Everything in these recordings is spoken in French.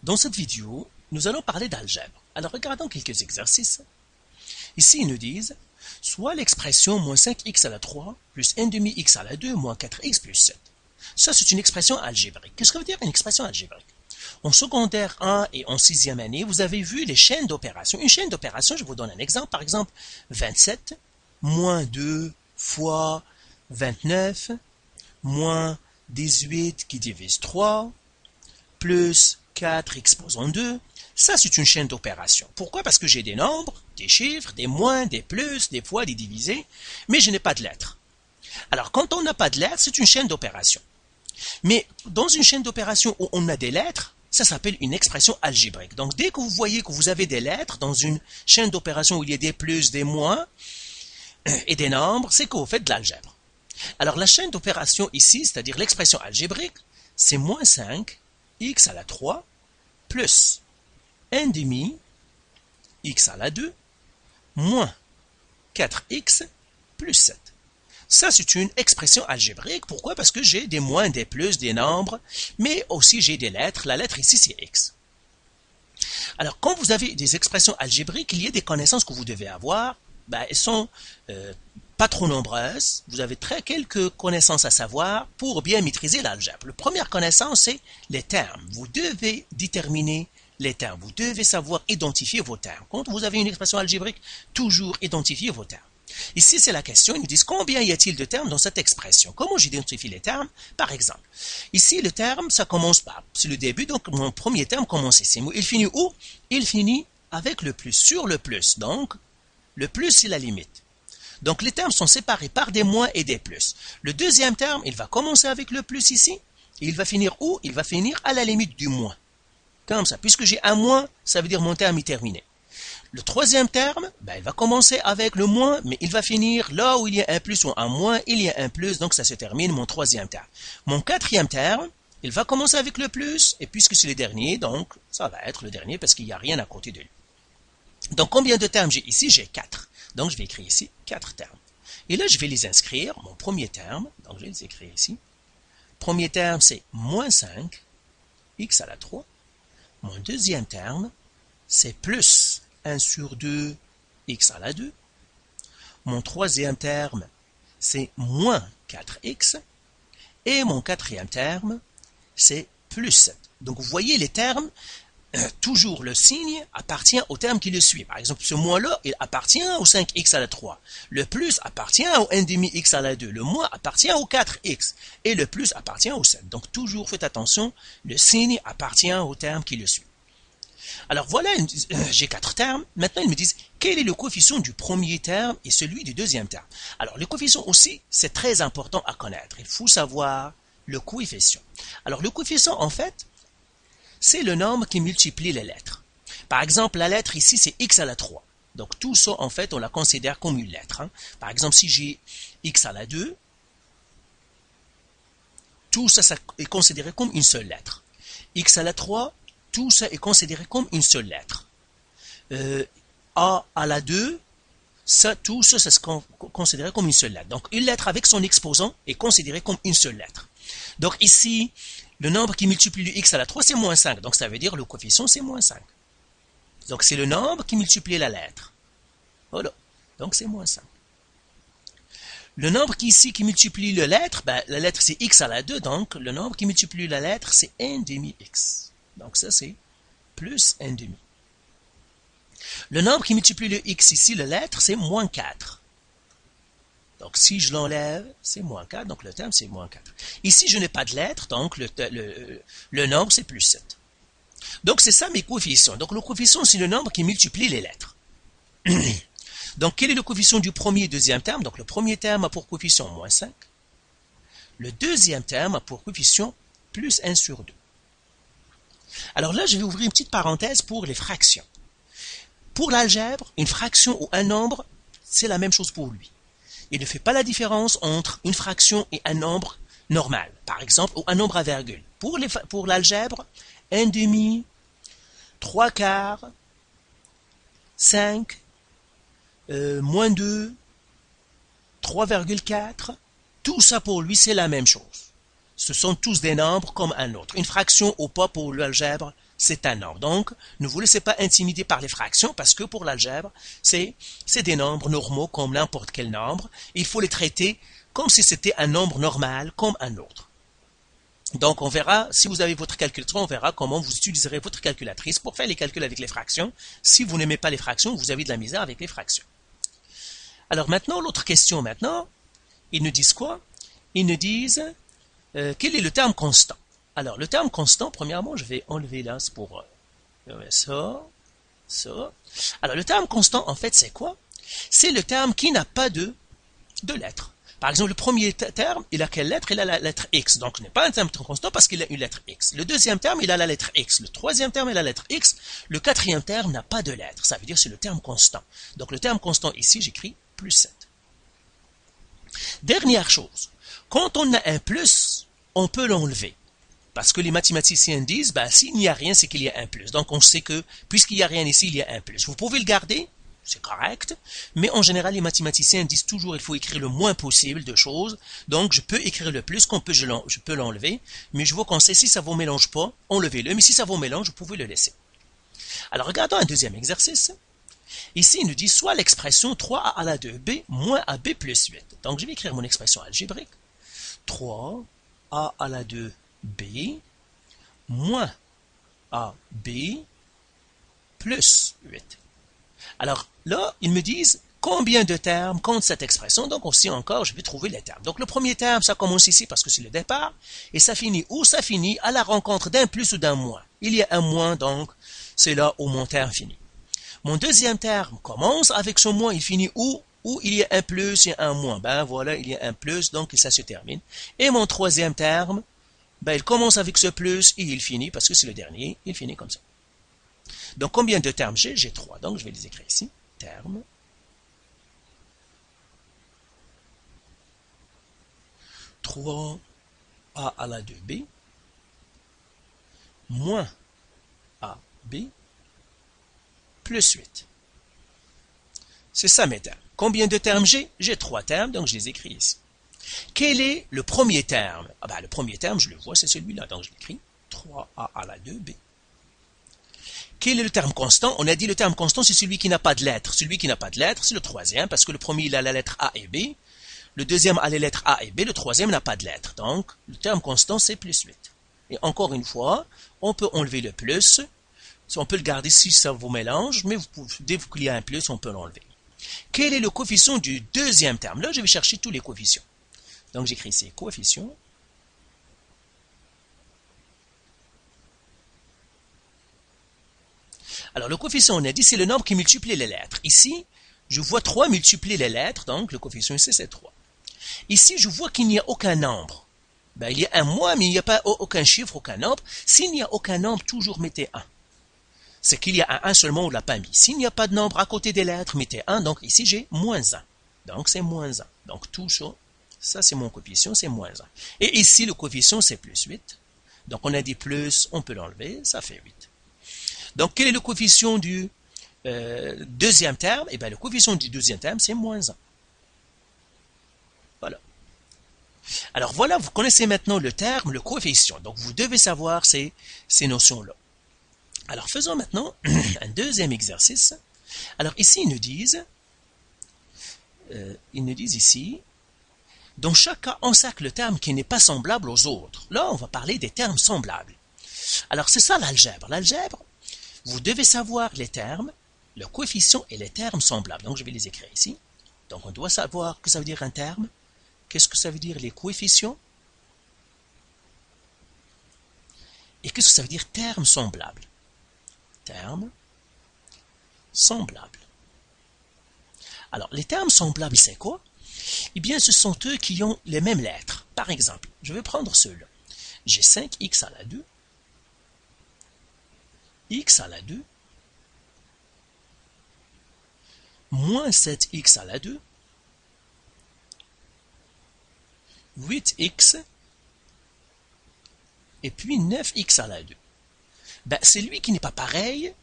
Dans cette vidéo, nous allons parler d'algèbre. Alors regardons quelques exercices. Ici, ils nous disent soit l'expression moins 5x à la 3 plus 1 demi x à la 2 moins 4x plus 7. Ça, c'est une expression algébrique. Qu'est-ce que veut dire une expression algébrique? En secondaire 1 et en 6e année, vous avez vu les chaînes d'opérations. Une chaîne d'opérations, je vous donne un exemple. Par exemple, 27 moins 2 fois 29 moins 18 qui divise 3 plus 4 exposant 2. Ça, c'est une chaîne d'opérations. Pourquoi? Parce que j'ai des nombres, des chiffres, des moins, des plus, des fois, des divisés, mais je n'ai pas de lettres. Alors, quand on n'a pas de lettres, c'est une chaîne d'opérations. Mais dans une chaîne d'opérations où on a des lettres, ça s'appelle une expression algébrique. Donc, dès que vous voyez que vous avez des lettres dans une chaîne d'opérations où il y a des plus, des moins et des nombres, c'est que vous faites de l'algèbre. Alors, la chaîne d'opérations ici, c'est-à-dire l'expression algébrique, c'est moins 5 x à la 3 plus 1 demi x à la 2 moins 4x plus 7. Ça, c'est une expression algébrique. Pourquoi? Parce que j'ai des moins, des plus, des nombres, mais aussi j'ai des lettres. La lettre ici, c'est x. Alors, quand vous avez des expressions algébriques, il y a des connaissances que vous devez avoir. Elles sont pas trop nombreuses. Vous avez quelques connaissances à savoir pour bien maîtriser l'algèbre. La première connaissance, c'est les termes. Vous devez déterminer les termes. Vous devez savoir identifier vos termes. Quand vous avez une expression algébrique, toujours identifier vos termes. Ici, c'est la question. Ils nous disent combien y a-t-il de termes dans cette expression? Comment j'identifie les termes? Par exemple, ici, le terme, ça commence par, c'est le début, donc mon premier terme commence ici. Il finit où? Il finit avec le plus, sur le plus. Donc, le plus, c'est la limite. Donc, les termes sont séparés par des moins et des plus. Le deuxième terme, il va commencer avec le plus ici. Et il va finir où? Il va finir à la limite du moins. Comme ça. Puisque j'ai un moins, ça veut dire mon terme est terminé. Le troisième terme, il va commencer avec le moins, mais il va finir là où il y a un plus ou un moins, il y a un plus, donc ça se termine mon troisième terme. Mon quatrième terme, il va commencer avec le plus, et puisque c'est le dernier, donc ça va être le dernier parce qu'il n'y a rien à côté de lui. Donc combien de termes j'ai ici? J'ai 4. Donc je vais écrire ici 4 termes. Et là, je vais les inscrire. Mon premier terme, donc je vais les écrire ici. Premier terme, c'est moins 5, x à la 3. Mon deuxième terme, c'est plus 1 sur 2, x à la 2. Mon troisième terme, c'est moins 4x. Et mon quatrième terme, c'est plus 7. Donc, vous voyez les termes, toujours le signe appartient au terme qui le suit. Par exemple, ce moins-là, il appartient au 5x à la 3. Le plus appartient au 1 demi x à la 2. Le moins appartient au 4x. Et le plus appartient au 7. Donc, toujours faites attention, le signe appartient au terme qui le suit. Alors voilà, j'ai 4 termes. Maintenant, ils me disent quel est le coefficient du premier terme et celui du deuxième terme. Alors, le coefficient aussi, c'est très important à connaître. Il faut savoir le coefficient. Alors, le coefficient, en fait, c'est le nombre qui multiplie les lettres. Par exemple, la lettre ici, c'est x à la 3. Donc, tout ça, en fait, on la considère comme une lettre. Par exemple, si j'ai x à la 2, tout ça, ça est considéré comme une seule lettre. X à la 3, tout ça est considéré comme une seule lettre. A à la 2, tout ça, c'est considéré comme une seule lettre. Donc, une lettre avec son exposant est considérée comme une seule lettre. Donc, ici, le nombre qui multiplie le x à la 3, c'est moins 5. Donc, ça veut dire le coefficient, c'est moins 5. Donc, c'est le nombre qui multiplie la lettre. Voilà. Donc, c'est moins 5. Le nombre qui multiplie la lettre c'est x à la 2. Donc, le nombre qui multiplie la lettre, c'est 1 demi x. Donc, ça, c'est plus 1 demi. Le nombre qui multiplie le x ici, la lettre, c'est moins 4. Donc, si je l'enlève, c'est moins 4. Donc, le terme, c'est moins 4. Ici, je n'ai pas de lettre. Donc, le nombre, c'est plus 7. Donc, c'est ça mes coefficients. Donc, le coefficient, c'est le nombre qui multiplie les lettres. Donc, quel est le coefficient du premier et deuxième terme? Donc, le premier terme a pour coefficient moins 5. Le deuxième terme a pour coefficient plus 1 sur 2. Alors là, je vais ouvrir une petite parenthèse pour les fractions. Pour l'algèbre, une fraction ou un nombre, c'est la même chose pour lui. Il ne fait pas la différence entre une fraction et un nombre normal, par exemple, ou un nombre à virgule. Pour l'algèbre, 1 demi, 3 quarts, 5, moins 2, 3,4, tout ça pour lui, c'est la même chose. ce sont tous des nombres comme un autre. Une fraction ou pas pour l'algèbre, c'est un nombre. Donc, ne vous laissez pas intimider par les fractions parce que pour l'algèbre, c'est des nombres normaux comme n'importe quel nombre. Il faut les traiter comme si c'était un nombre normal comme un autre. Donc, on verra, si vous avez votre calculatrice, on verra comment vous utiliserez votre calculatrice pour faire les calculs avec les fractions. Si vous n'aimez pas les fractions, vous avez de la misère avec les fractions. Alors maintenant, l'autre question maintenant, ils nous disent quoi? Ils nous disent quel est le terme constant? Alors, le terme constant, premièrement, je vais enlever là pour ça. Alors, le terme constant, en fait, c'est quoi? C'est le terme qui n'a pas de lettres. Par exemple, le premier terme, il a quelle lettre? Il a la lettre X. Donc, ce n'est pas un terme constant parce qu'il a une lettre X. Le deuxième terme, il a la lettre X. Le troisième terme, il a la lettre X. Le quatrième terme n'a pas de lettre. Ça veut dire que c'est le terme constant. Donc, le terme constant ici, j'écris plus 7. Dernière chose. Quand on a un plus, on peut l'enlever. Parce que les mathématiciens disent, s'il n'y a rien, c'est qu'il y a un plus. Donc, on sait que, puisqu'il n'y a rien ici, il y a un plus. Vous pouvez le garder, c'est correct, mais en général, les mathématiciens disent toujours il faut écrire le moins possible de choses. Donc, je peux écrire le plus, je peux l'enlever, mais je vous conseille, si ça ne vous mélange pas, enlevez-le, mais si ça vous mélange, vous pouvez le laisser. Alors, regardons un deuxième exercice. Ici, il nous dit soit l'expression 3a à la 2b moins ab plus 8. Donc, je vais écrire mon expression algébrique. 3a à la 2b moins ab plus 8. Alors là, ils me disent combien de termes compte cette expression. Donc aussi encore, je vais trouver les termes. Donc le premier terme, ça commence ici parce que c'est le départ. Et ça finit où? Ça finit à la rencontre d'un plus ou d'un moins. Il y a un moins, donc c'est là où mon terme finit. Mon deuxième terme commence avec ce moins. Il finit où? Où il y a un plus et un moins. Voilà, il y a un plus, donc ça se termine. Et mon troisième terme, il commence avec ce plus et il finit, parce que c'est le dernier, il finit comme ça. Donc, combien de termes j'ai? J'ai 3. Donc, je vais les écrire ici. Termes. Trois a à la 2b moins ab plus 8. C'est ça mes termes. Combien de termes j'ai? J'ai 3 termes, donc je les écris ici. Quel est le premier terme? Le premier terme, je le vois, c'est celui-là, donc je l'écris. 3a à la 2b. Quel est le terme constant? On a dit le terme constant, c'est celui qui n'a pas de lettres. Celui qui n'a pas de lettres, c'est le troisième, parce que le premier, il a la lettre A et B. Le deuxième a les lettres A et B. Le troisième n'a pas de lettres. Donc, le terme constant, c'est plus 8. Et encore une fois, on peut enlever le plus. On peut le garder si ça vous mélange, mais dès qu'il y a un plus, on peut l'enlever. Quel est le coefficient du deuxième terme? Là, je vais chercher tous les coefficients. Donc, j'écris ici coefficient. Alors, le coefficient, on a dit, c'est le nombre qui multiplie les lettres. Ici, je vois 3 multiplier les lettres, donc le coefficient ici, c'est 3. Ici, je vois qu'il n'y a aucun nombre. Il y a un moins, mais il n'y a pas aucun chiffre, aucun nombre. S'il n'y a aucun nombre, toujours mettez 1. C'est qu'il y a un seulement, on ne l'a pas mis. S'il n'y a pas de nombre à côté des lettres, mettez 1. Donc ici, j'ai moins 1. Donc c'est moins 1. Donc tout ça c'est mon coefficient, c'est moins 1. Et ici, le coefficient, c'est plus 8. Donc on a dit plus, on peut l'enlever, ça fait 8. Donc quel est le coefficient du deuxième terme? Le coefficient du deuxième terme, c'est moins 1. Voilà. Alors voilà, vous connaissez maintenant le terme, le coefficient. Donc vous devez savoir ces notions-là. Alors faisons maintenant un deuxième exercice. Alors ici, ils nous disent ici, dans chaque cas, on sac le terme qui n'est pas semblable aux autres. Là, on va parler des termes semblables. Alors c'est ça l'algèbre. L'algèbre, vous devez savoir les termes, le coefficient et les termes semblables. Donc je vais les écrire ici. Donc on doit savoir ce que ça veut dire un terme. Qu'est-ce que ça veut dire les coefficients? Et qu'est-ce que ça veut dire termes semblables? Termes semblables. Alors, les termes semblables, c'est quoi? Eh bien, ce sont eux qui ont les mêmes lettres. Par exemple, je vais prendre ceux-là. J'ai 5x à la 2, x à la 2, moins 7x à la 2, 8x, et puis 9x à la 2. Celui qui n'est pas pareil,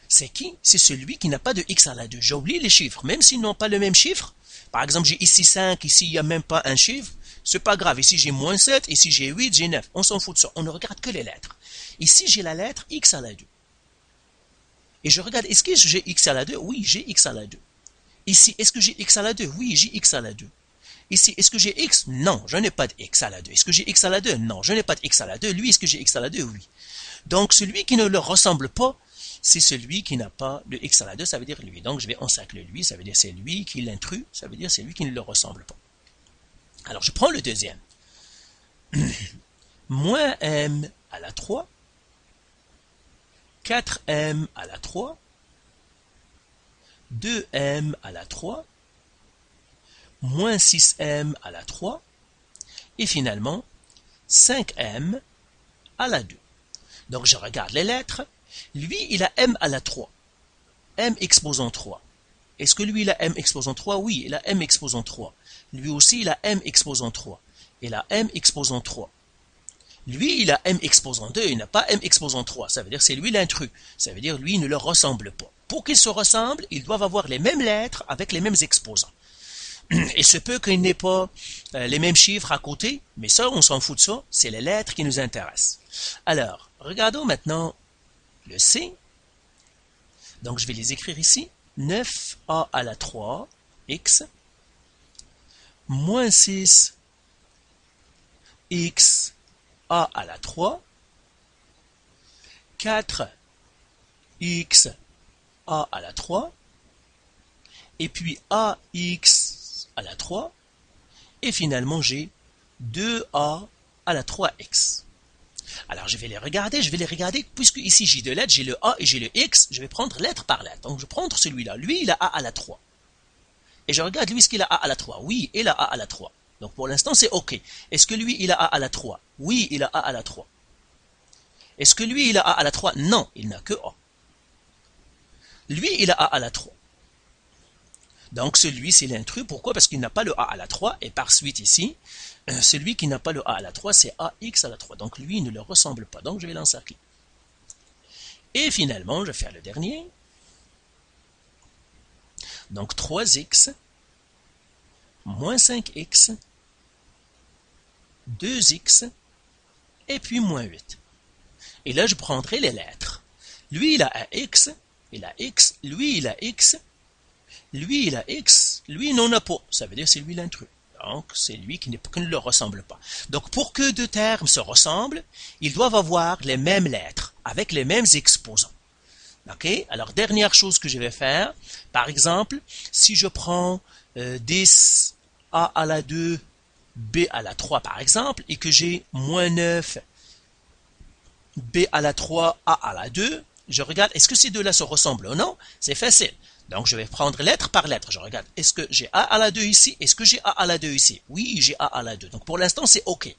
c'est qui? C'est celui qui n'a pas de x à la 2. J'ai oublié les chiffres. Même s'ils n'ont pas le même chiffre, par exemple, j'ai ici 5, ici il n'y a même pas un chiffre, C'est pas grave. Ici, j'ai moins 7, ici, j'ai 8, j'ai 9. On s'en fout de ça. On ne regarde que les lettres. Ici, j'ai la lettre x à la 2. Et je regarde, est-ce que j'ai x à la 2? Oui, j'ai x à la 2. Ici, est-ce que j'ai x à la 2? Oui, j'ai x à la 2. Ici, est-ce que j'ai x? Non, je n'ai pas de x à la 2. Est-ce que j'ai x à la 2? Non, je n'ai pas de x à la 2. Lui, est-ce que j'ai x à la 2? Oui. Donc, celui qui ne leur ressemble pas, c'est celui qui n'a pas de x à la 2, ça veut dire lui. Donc, je vais encercler lui, ça veut dire c'est lui qui est l'intrus, ça veut dire c'est lui qui ne leur ressemble pas. Alors, je prends le deuxième. Moins m à la 3, 4m à la 3, 2m à la 3, moins 6m à la 3, et finalement 5m à la 2. Donc je regarde les lettres. Lui, il a m à la 3. m exposant 3. Est-ce que lui, il a m exposant 3? Oui, il a m exposant 3. Lui aussi, il a m exposant 3. Il a m exposant 3. Lui, il a m exposant 2, il n'a pas m exposant 3. Ça veut dire que c'est lui l'intrus. Ça veut dire lui, il ne leur ressemble pas. Pour qu'ils se ressemblent, ils doivent avoir les mêmes lettres avec les mêmes exposants. Il se peut qu'il n'ait pas les mêmes chiffres à côté, mais ça, on s'en fout de ça, c'est les lettres qui nous intéressent. Alors, regardons maintenant le C. Donc, je vais les écrire ici. 9a à la 3, x, moins 6, x, a à la 3, 4, x, a à la 3, et puis ax à la 3, et finalement j'ai 2a à la 3x. Alors je vais les regarder, puisque ici j'ai deux lettres, j'ai le a et j'ai le x, je vais prendre lettre par lettre. Donc je vais prendre celui-là, lui il a a à la 3. Et je regarde lui, est-ce qu'il a a à la 3? Oui, il a a à la 3. Donc pour l'instant c'est ok. Est-ce que lui il a a à la 3? Oui, il a a à la 3. Est-ce que lui il a a à la 3? Non, il n'a que a. Lui il a a à la 3. Donc celui c'est l'intrus, pourquoi? Parce qu'il n'a pas le a à la 3, et par suite ici, celui qui n'a pas le a à la 3, c'est ax à la 3. Donc lui il ne le ressemble pas, donc je vais l'encercler. Et finalement, je vais faire le dernier. Donc 3x, moins 5x, 2x, et puis moins 8. Et là, je prendrai les lettres. Lui, il a un x, il a x, lui, il a x, lui, il a x, lui, il n'en a pas. Ça veut dire que c'est lui l'intrus. Donc, c'est lui qui ne leur ressemble pas. Donc, pour que deux termes se ressemblent, ils doivent avoir les mêmes lettres, avec les mêmes exposants. Ok? Alors, dernière chose que je vais faire, par exemple, si je prends 10 a à la 2, b à la 3, par exemple, et que j'ai moins 9, b à la 3, a à la 2, je regarde, est-ce que ces deux-là se ressemblent ou non? C'est facile. Donc, je vais prendre lettre par lettre. Je regarde, est-ce que j'ai a à la 2 ici? Est-ce que j'ai a à la 2 ici? Oui, j'ai a à la 2. Donc, pour l'instant, c'est OK.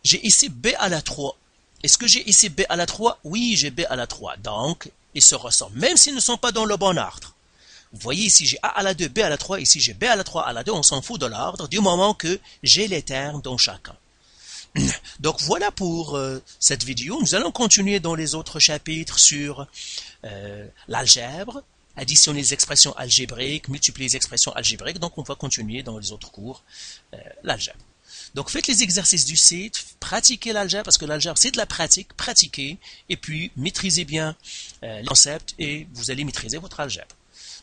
J'ai ici b à la 3. Est-ce que j'ai ici b à la 3? Oui, j'ai b à la 3. Donc, ils se ressemblent, même s'ils ne sont pas dans le bon ordre. Vous voyez, ici, j'ai a à la 2, b à la 3. Ici, j'ai b à la 3, à la 2. On s'en fout de l'ordre du moment que j'ai les termes dans chacun. Donc voilà pour cette vidéo. Nous allons continuer dans les autres chapitres sur l'algèbre, additionner les expressions algébriques, multiplier les expressions algébriques. Donc on va continuer dans les autres cours l'algèbre. Donc faites les exercices du site, pratiquez l'algèbre, parce que l'algèbre c'est de la pratique, pratiquez, et puis maîtrisez bien les concepts et vous allez maîtriser votre algèbre.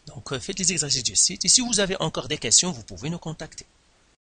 Donc faites les exercices du site, et si vous avez encore des questions, vous pouvez nous contacter.